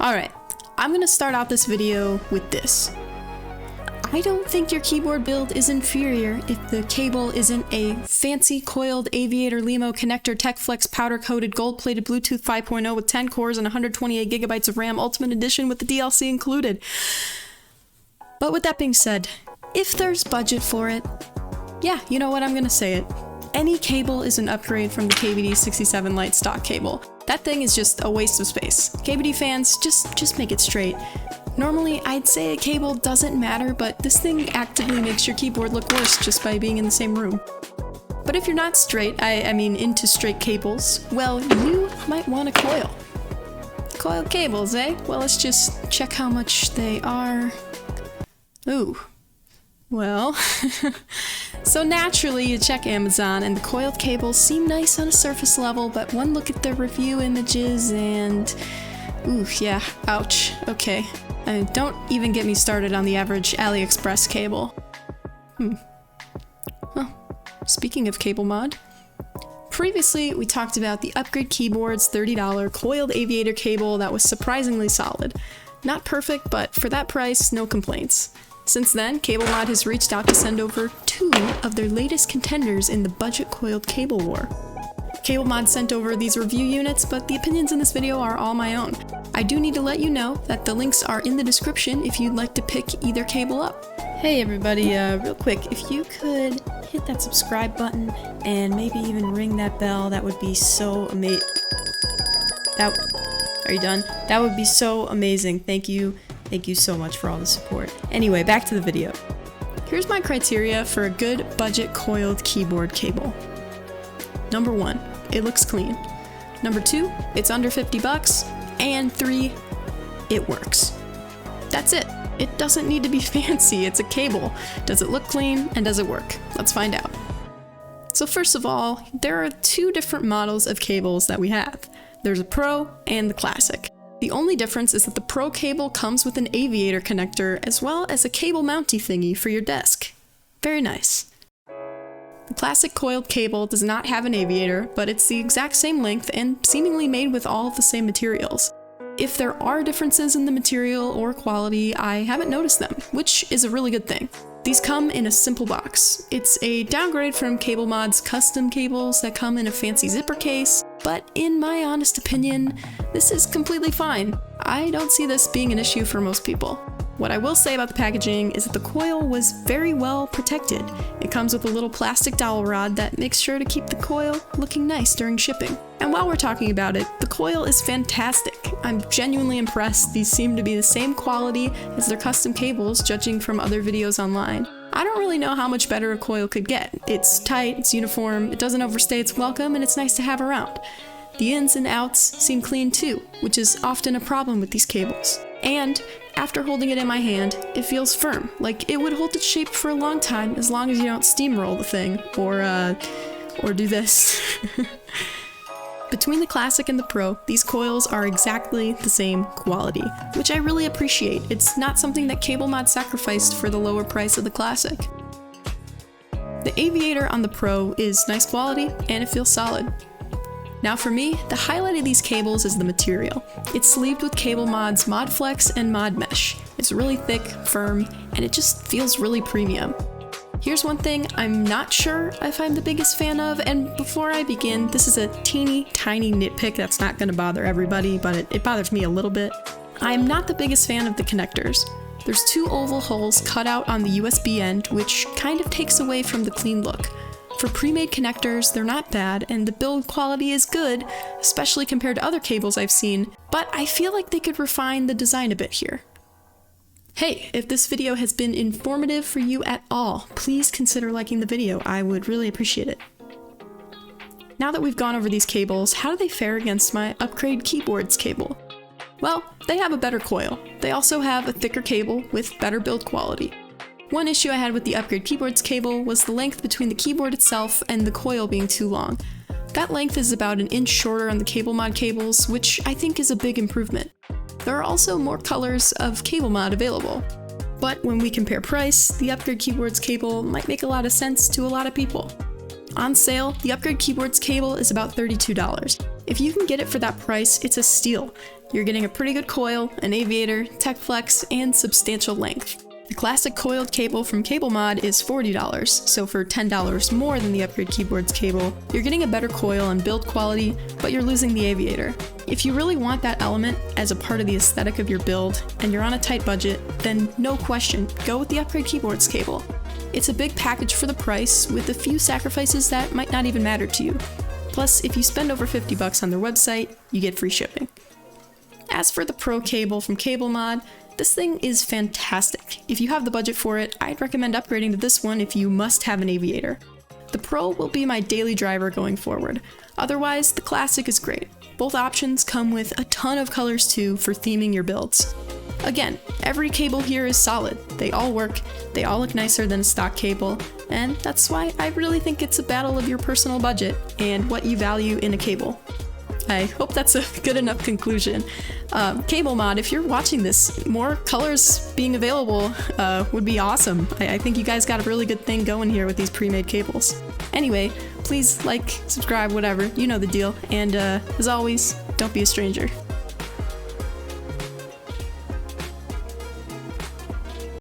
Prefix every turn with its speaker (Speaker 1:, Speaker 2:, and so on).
Speaker 1: Alright, I'm gonna start out this video with this. I don't think your keyboard build is inferior if the cable isn't a fancy coiled Aviator Limo connector TechFlex powder-coated gold-plated Bluetooth 5.0 with 10 cores and 128 gigabytes of RAM Ultimate Edition with the DLC included. But with that being said, if there's budget for it, yeah, you know what, I'm gonna say it. Any cable is an upgrade from the KBD67 Lite stock cable. That thing is just a waste of space. KBD fans, just make it straight. Normally, I'd say a cable doesn't matter, but this thing actively makes your keyboard look worse just by being in the same room. But if you're not straight, I mean into straight cables, well, you might want a coil. Coil cables, eh? Well, let's just check how much they are. Ooh. Well, so naturally you check Amazon and the coiled cables seem nice on a surface level, but one look at the review images and... ooh, yeah, ouch, okay. Don't even get me started on the average AliExpress cable. Well, speaking of CableMod, previously we talked about the Upgrade Keyboard's $30 coiled Aviator cable that was surprisingly solid. Not perfect, but for that price, no complaints. Since then, CableMod has reached out to send over 2 of their latest contenders in the budget coiled cable war. CableMod sent over these review units, but the opinions in this video are all my own. I do need to let you know that the links are in the description if you'd like to pick either cable up. Hey everybody, real quick, if you could hit that subscribe button and maybe even ring that bell, that would be so amazing. Are you done? That would be so amazing. Thank you. Thank you so much for all the support. Anyway, back to the video. Here's my criteria for a good budget coiled keyboard cable. Number 1, it looks clean. Number 2, it's under 50 bucks. And 3, it works. That's it. It doesn't need to be fancy, it's a cable. Does it look clean and does it work? Let's find out. So first of all, there are 2 different models of cables that we have. There's a Pro and the Classic. The only difference is that the Pro cable comes with an Aviator connector as well as a cable mounty thingy for your desk. Very nice. The Classic coiled cable does not have an Aviator, but it's the exact same length and seemingly made with all of the same materials. If there are differences in the material or quality, I haven't noticed them, which is a really good thing. These come in a simple box. It's a downgrade from CableMod's custom cables that come in a fancy zipper case, but in my honest opinion, this is completely fine. I don't see this being an issue for most people. What I will say about the packaging is that the coil was very well protected. It comes with a little plastic dowel rod that makes sure to keep the coil looking nice during shipping. And while we're talking about it, the coil is fantastic. I'm genuinely impressed. These seem to be the same quality as their custom cables, judging from other videos online. I don't really know how much better a coil could get. It's tight, it's uniform, it doesn't overstay its welcome, and it's nice to have around. The ins and outs seem clean too, which is often a problem with these cables. And after holding it in my hand, it feels firm, like it would hold its shape for a long time as long as you don't steamroll the thing, or do this. Between the Classic and the Pro, these coils are exactly the same quality, which I really appreciate. It's not something that CableMod sacrificed for the lower price of the Classic. The Aviator on the Pro is nice quality, and it feels solid. Now for me, the highlight of these cables is the material. It's sleeved with CableMod's ModFlex and ModMesh. It's really thick, firm, and it just feels really premium. Here's one thing I'm not sure if I'm the biggest fan of, and before I begin, this is a teeny tiny nitpick that's not going to bother everybody, but it bothers me a little bit. I'm not the biggest fan of the connectors. There's 2 oval holes cut out on the USB end, which kind of takes away from the clean look. For pre-made connectors, they're not bad, and the build quality is good, especially compared to other cables I've seen, but I feel like they could refine the design a bit here. Hey, if this video has been informative for you at all, please consider liking the video. I would really appreciate it. Now that we've gone over these cables, how do they fare against my Upgrade Keyboards cable? Well, they have a better coil. They also have a thicker cable with better build quality. One issue I had with the Upgrade Keyboards cable was the length between the keyboard itself and the coil being too long. That length is about an inch shorter on the CableMod cables, which I think is a big improvement. There are also more colors of CableMod available. But when we compare price, the Upgrade Keyboards cable might make a lot of sense to a lot of people. On sale, the Upgrade Keyboards cable is about $32. If you can get it for that price, it's a steal. You're getting a pretty good coil, an aviator, tech flex, and substantial length. The classic coiled cable from CableMod is $40, so for $10 more than the upgrade keyboard's cable, you're getting a better coil and build quality, but you're losing the aviator. If you really want that element as a part of the aesthetic of your build, and you're on a tight budget, then no question, go with the upgrade keyboard's cable. It's a big package for the price, with a few sacrifices that might not even matter to you. Plus, if you spend over $50 on their website, you get free shipping. As for the Pro cable from CableMod, this thing is fantastic. If you have the budget for it, I'd recommend upgrading to this one if you must have an aviator. The Pro will be my daily driver going forward. Otherwise, the Classic is great. Both options come with a ton of colors too for theming your builds. Again, every cable here is solid. They all work, they all look nicer than a stock cable, and that's why I really think it's a battle of your personal budget and what you value in a cable. I hope that's a good enough conclusion. CableMod, if you're watching this, more colors being available would be awesome. I think you guys got a really good thing going here with these pre-made cables. Anyway, please like, subscribe, whatever, you know the deal. And as always, don't be a stranger.